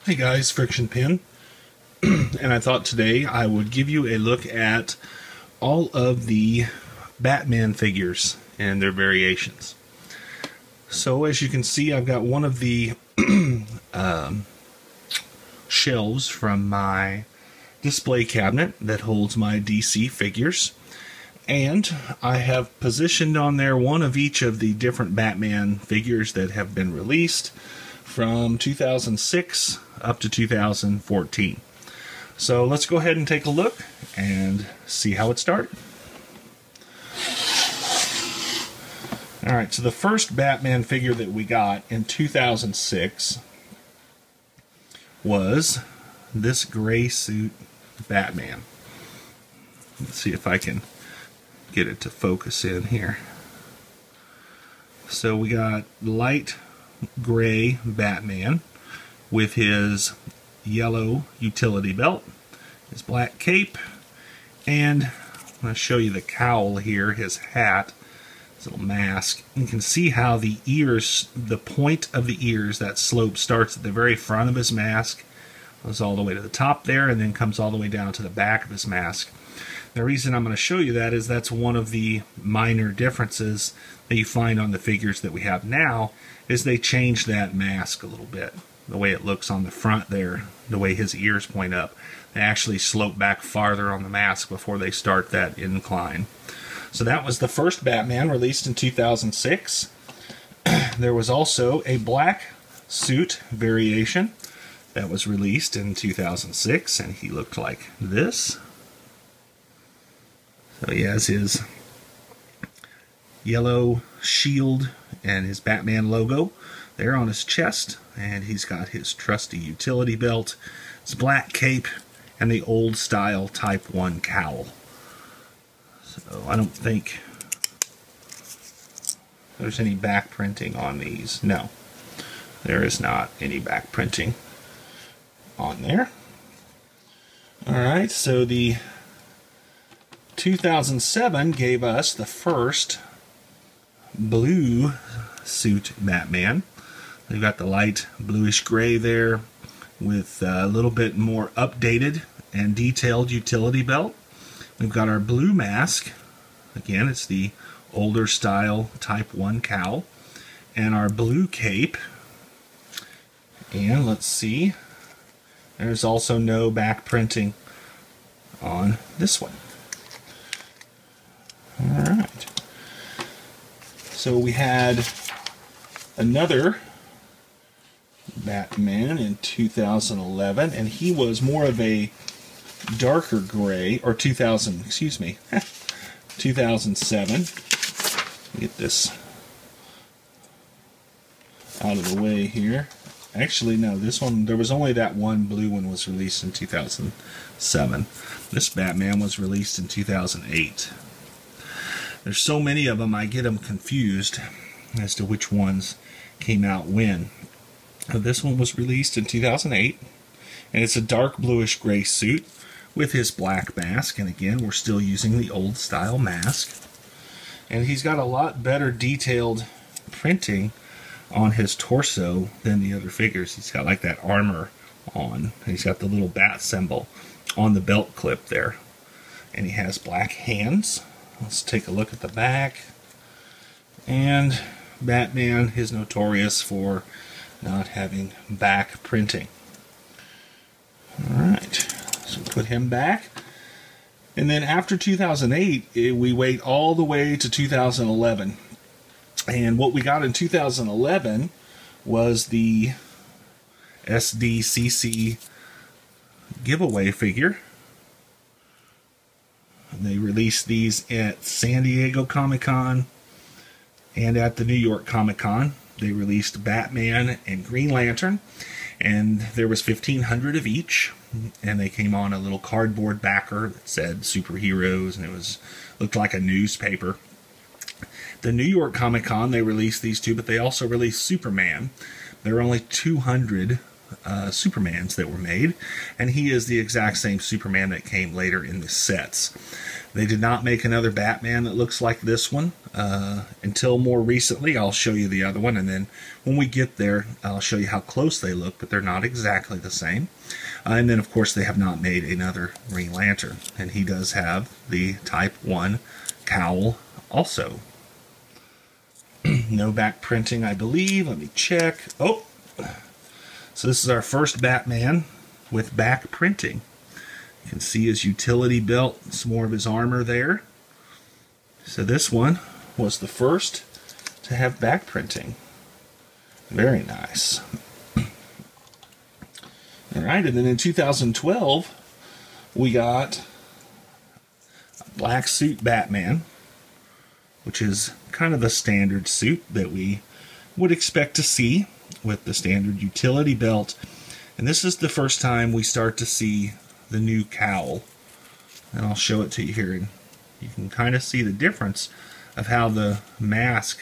Hey guys, Friction Pin, and I thought today I would give you a look at all of the Batman figures and their variations. So as you can see, I've got one of the shelves from my display cabinet that holds my DC figures, and I have positioned on there one of each of the different Batman figures that have been released from 2006 up to 2014. So let's go ahead and take a look and see how it started. Alright, so the first Batman figure that we got in 2006 was this gray suit Batman. Let's see if I can get it to focus in here. So we got light gray Batman with his yellow utility belt, his black cape, and I'm going to show you the cowl here, his hat, his little mask. You can see how the ears, the point of the ears, that slope starts at the very front of his mask, goes all the way to the top there, and then comes all the way down to the back of his mask. The reason I'm going to show you that is that's one of the minor differences that you find on the figures that we have now, is they changed that mask a little bit. The way it looks on the front there, the way his ears point up, they actually slope back farther on the mask before they start that incline. So that was the first Batman released in 2006. There was also a black suit variation that was released in 2006, and he looked like this. So he has his yellow shield and his Batman logo there on his chest, and he's got his trusty utility belt, his black cape, and the old style Type 1 cowl. So I don't think there's any back printing on these. No, there is not any back printing on there. Alright, so the 2007 gave us the first blue suit Batman. We've got the light bluish gray there with a little bit more updated and detailed utility belt. We've got our blue mask. Again, it's the older style Type 1 cowl. And our blue cape. And let's see, there's also no back printing on this one. Alright. So we had another Batman in 2011, and he was more of a darker gray, or 2007. Get this out of the way here. Actually, no, this one, there was only that one blue one was released in 2007. This Batman was released in 2008. There's so many of them, I get them confused as to which ones came out when. This one was released in 2008, and it's a dark bluish gray suit with his black mask, and again, we're still using the old style mask. And he's got a lot better detailed printing on his torso than the other figures. He's got like that armor on, and he's got the little bat symbol on the belt clip there. And he has black hands. Let's take a look at the back. And Batman is notorious for not having back printing. Alright, so put him back. And then after 2008, we wait all the way to 2011. And what we got in 2011 was the SDCC Giveaway figure. They released these at San Diego Comic-Con and at the New York Comic-Con. They released Batman and Green Lantern, and there was 1,500 of each, and they came on a little cardboard backer that said superheroes, and it looked like a newspaper. The New York Comic-Con, they released these two, but they also released Superman. There were only 200 Supermans that were made, and he is the exact same Superman that came later in the sets. They did not make another Batman that looks like this one until more recently. I'll show you the other one, and then when we get there, I'll show you how close they look, but they're not exactly the same. And then, of course, they have not made another Green Lantern, and he does have the Type 1 cowl also. No back printing, I believe. Let me check. Oh, so this is our first Batman with back printing. You can see his utility belt, some more of his armor there. So this one was the first to have back printing. Very nice. Alright, and then in 2012, we got a black suit Batman, which is kind of the standard suit that we would expect to see with the standard utility belt. And this is the first time we start to see the new cowl, and I'll show it to you here, and you can kind of see the difference of how the mask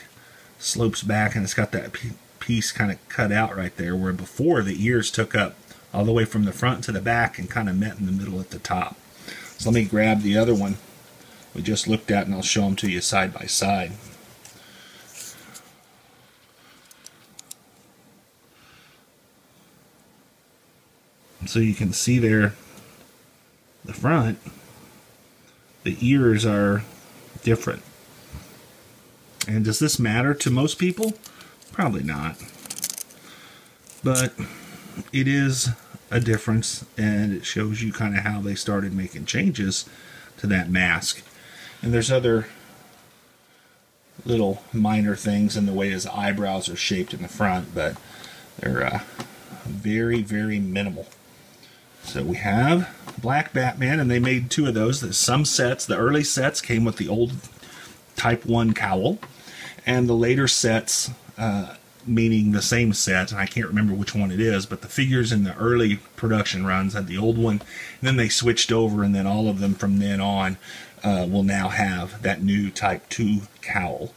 slopes back, and it's got that piece kind of cut out right there, where before the ears took up all the way from the front to the back and kind of met in the middle at the top. So let me grab the other one we just looked at, and I'll show them to you side by side. So you can see there, the front, the ears are different. And does this matter to most people? Probably not. But it is a difference, and it shows you kind of how they started making changes to that mask. And there's other little minor things in the way his eyebrows are shaped in the front, but they're very, very minimal. So we have Black Batman, and they made two of those. There's some sets, the early sets came with the old Type 1 cowl, and the later sets, meaning the same set, and I can't remember which one it is, but the figures in the early production runs had the old one, and then they switched over, and then all of them from then on will now have that new Type 2 cowl.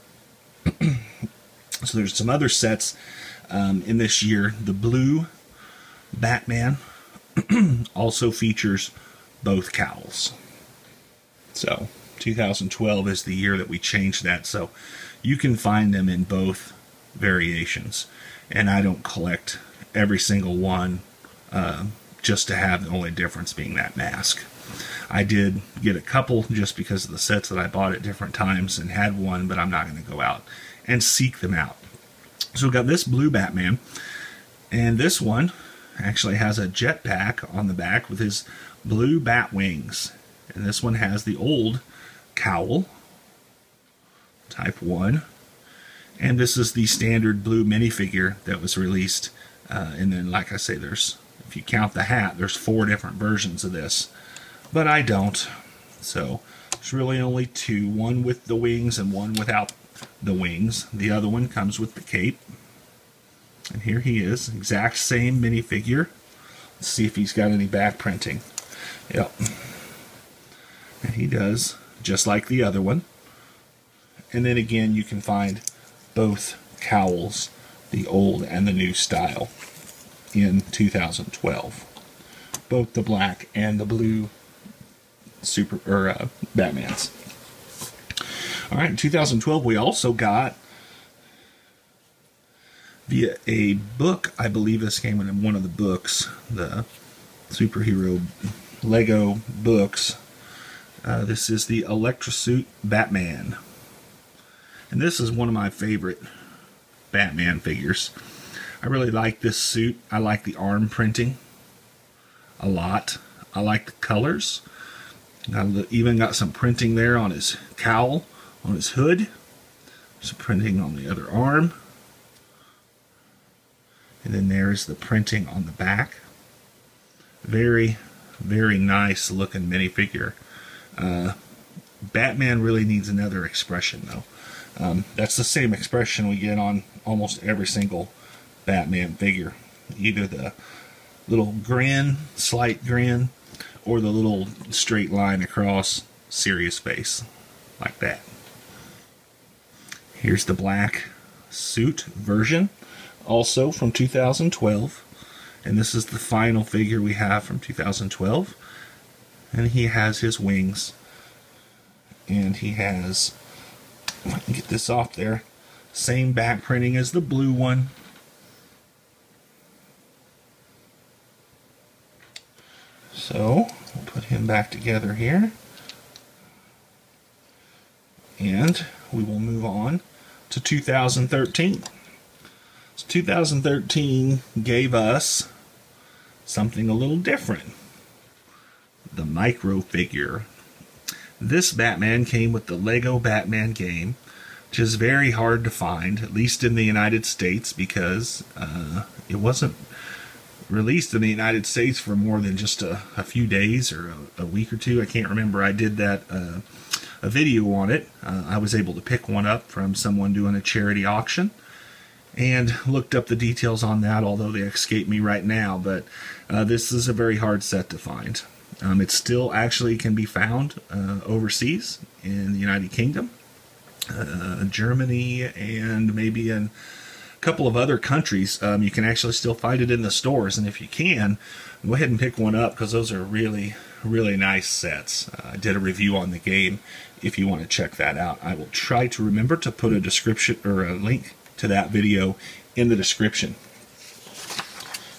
So there's some other sets in this year. The blue Batman also features both cowls. So 2012 is the year that we changed that, so you can find them in both variations, and I don't collect every single one just to have the only difference being that mask. I did get a couple just because of the sets that I bought at different times and had one, but I'm not going to go out and seek them out. So we've got this blue Batman, and this one actually has a jetpack on the back with his blue bat wings, and this one has the old cowl, Type 1, and this is the standard blue minifigure that was released, and then like I say, there's, if you count the hat, there's 4 different versions of this, but I don't, so there's really only 2, one with the wings and one without the wings. The other one comes with the cape. And here he is, exact same minifigure. Let's see if he's got any back printing. Yep. And he does, just like the other one. And then again, you can find both cowls, the old and the new style, in 2012. Both the black and the blue Batmans. Alright, in 2012 we also got, via a book, I believe this came in one of the books, the superhero Lego books. This is the Electro suit Batman. And this is one of my favorite Batman figures. I really like this suit. I like the arm printing a lot. I like the colors. Even got some printing there on his cowl, on his hood. Some printing on the other arm. And then there's the printing on the back. Very, very nice looking minifigure. Batman really needs another expression though. That's the same expression we get on almost every single Batman figure. Either the little grin, slight grin, or the little straight line across, serious face. Like that. Here's the black suit version, also from 2012. And this is the final figure we have from 2012. And he has his wings. And he has, if I can get this off there, same back printing as the blue one. So, we'll put him back together here. And we will move on to 2013. So 2013 gave us something a little different. The micro figure. This Batman came with the Lego Batman game, which is very hard to find, at least in the United States, because it wasn't released in the United States for more than just a few days or a week or two. I can't remember. I did that a video on it. I was able to pick one up from someone doing a charity auction and looked up the details on that, although they escape me right now. But this is a very hard set to find. It still actually can be found overseas in the United Kingdom, Germany, and maybe in a couple of other countries. You can actually still find it in the stores, and if you can, go ahead and pick one up, because those are really, really nice sets. I did a review on the game if you want to check that out. I will try to remember to put a description or a link to that video in the description.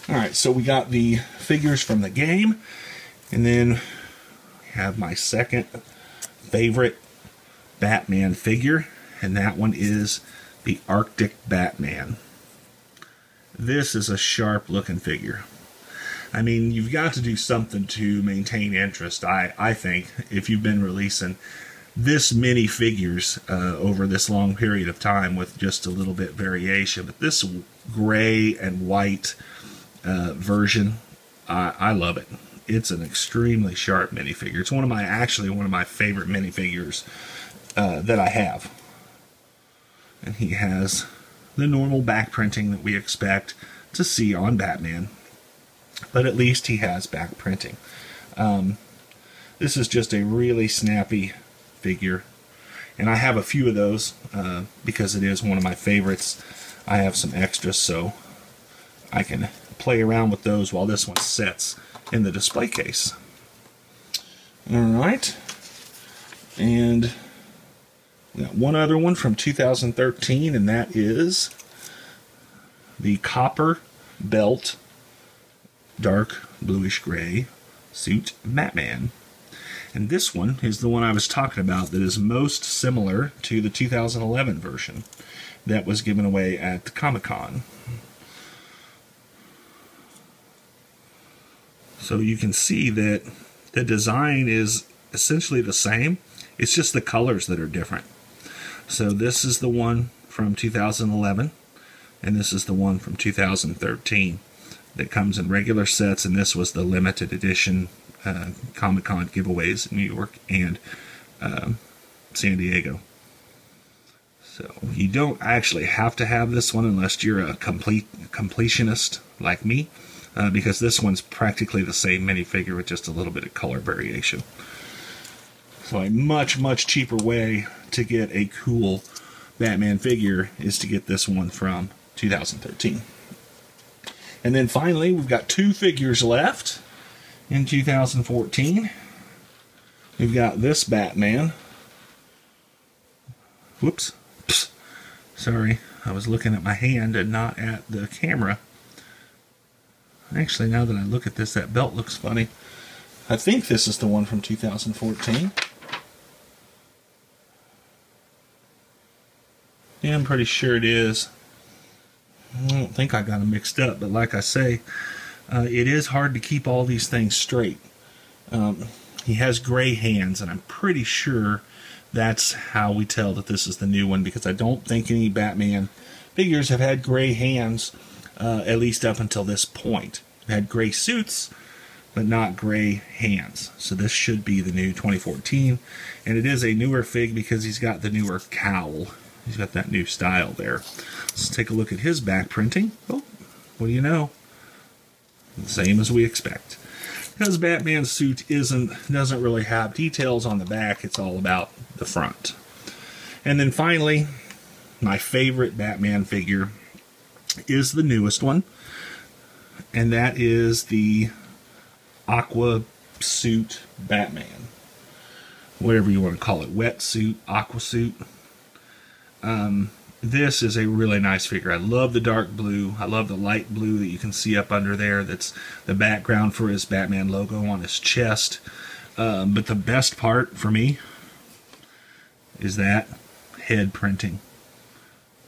Alright, so we got the figures from the game, and then we have my second favorite Batman figure, and that one is the Arctic Batman. This is a sharp looking figure. I mean, you've got to do something to maintain interest, I think, if you've been releasing this many figures over this long period of time with just a little bit variation. But this gray and white version, I love it. It's an extremely sharp minifigure. It's actually one of my favorite minifigures that I have. And he has the normal back printing that we expect to see on Batman, but at least he has back printing. This is just a really snappy figure, and I have a few of those because it is one of my favorites. I have some extras, so I can play around with those while this one sits in the display case. Alright, and we got one other one from 2013, and that is the Copper Belt Dark Bluish Gray Suit Batman. And this one is the one I was talking about that is most similar to the 2011 version that was given away at the Comic-Con. So you can see that the design is essentially the same. It's just the colors that are different. So this is the one from 2011, and this is the one from 2013 that comes in regular sets, and this was the limited edition Comic-Con giveaways in New York and San Diego. So you don't actually have to have this one unless you're a completionist like me, because this one's practically the same minifigure with just a little bit of color variation. So a much, much cheaper way to get a cool Batman figure is to get this one from 2013. And then finally, we've got two figures left in 2014. We've got this Batman. Whoops. Psst. Sorry, I was looking at my hand and not at the camera. Actually, now that I look at this, that belt looks funny. I think this is the one from 2014. Yeah, I'm pretty sure it is. I don't think I got them mixed up, but like I say, it is hard to keep all these things straight. He has gray hands, and I'm pretty sure that's how we tell that this is the new one, because I don't think any Batman figures have had gray hands, at least up until this point. They had gray suits, but not gray hands. So this should be the new 2014, and it is a newer fig because he's got the newer cowl. He's got that new style there. Let's take a look at his back printing. Oh, what do you know? The same as we expect. Because Batman's suit doesn't really have details on the back, it's all about the front. And then finally, my favorite Batman figure is the newest one. and that is the Aqua suit Batman. Whatever you want to call it, wetsuit, aqua suit. This is a really nice figure. I love the dark blue. I love the light blue that you can see up under there. That's the background for his Batman logo on his chest. But the best part for me is that head printing.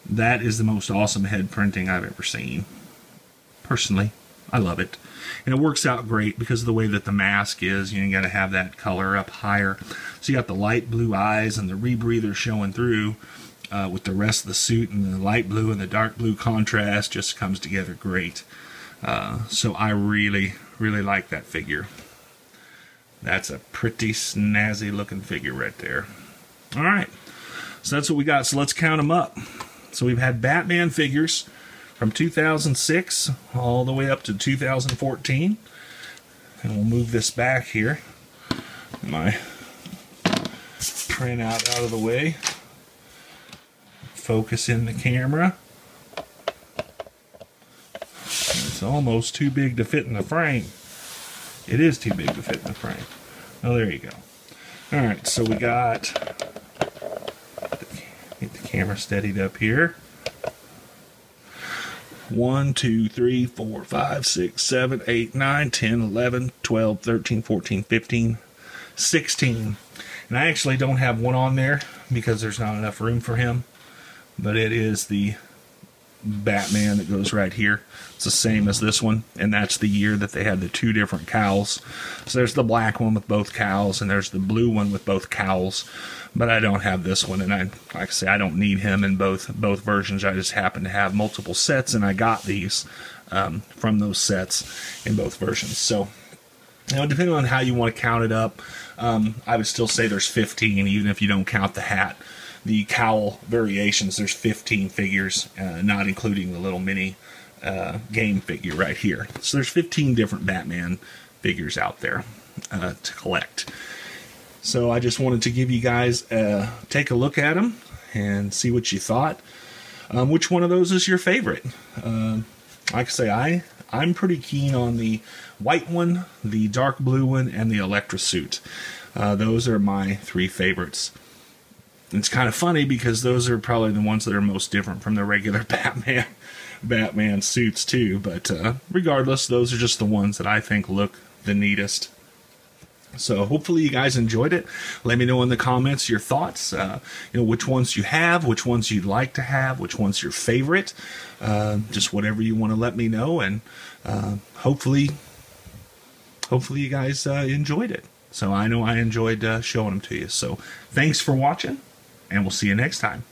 That is the most awesome head printing I've ever seen. Personally, I love it. And it works out great because of the way that the mask is. You got to have that color up higher. So you got the light blue eyes and the rebreather showing through with the rest of the suit, and the light blue and the dark blue contrast just comes together great. So I really, really like that figure. That's a pretty snazzy looking figure right there. All right, so that's what we got. So let's count them up. So we've had Batman figures from 2006 all the way up to 2014. And we'll move this back here. My printout out of the way. Focus in the camera. It's almost too big to fit in the frame. It is too big to fit in the frame. Oh, there you go. Alright, so we got... Get the camera steadied up here. 1, 2, 3, 4, 5, 6, 7, 8, 9, 10, 11, 12, 13, 14, 15, 16. And I actually don't have one on there because there's not enough room for him. But it is the Batman that goes right here. It's the same as this one, and that's the year that they had the two different cowls. So there's the black one with both cowls, and there's the blue one with both cowls. But I don't have this one, and like I say, I don't need him in both versions. I just happen to have multiple sets, and I got these from those sets in both versions. So, you know, depending on how you want to count it up, I would still say there's 15, even if you don't count the hat. The cowl variations, there's 15 figures, not including the little mini game figure right here. So there's 15 different Batman figures out there to collect. So I just wanted to give you guys take a look at them and see what you thought. Which one of those is your favorite? Like I say, I'm pretty keen on the white one, the dark blue one, and the Electro suit. Those are my three favorites. It's kind of funny because those are probably the ones that are most different from the regular Batman suits too. But regardless, those are just the ones that I think look the neatest. So hopefully you guys enjoyed it. Let me know in the comments your thoughts. You know, which ones you have, which ones you'd like to have, which one's your favorite. Just whatever you want to let me know, and hopefully you guys enjoyed it. So I know I enjoyed showing them to you. So thanks for watching, and we'll see you next time.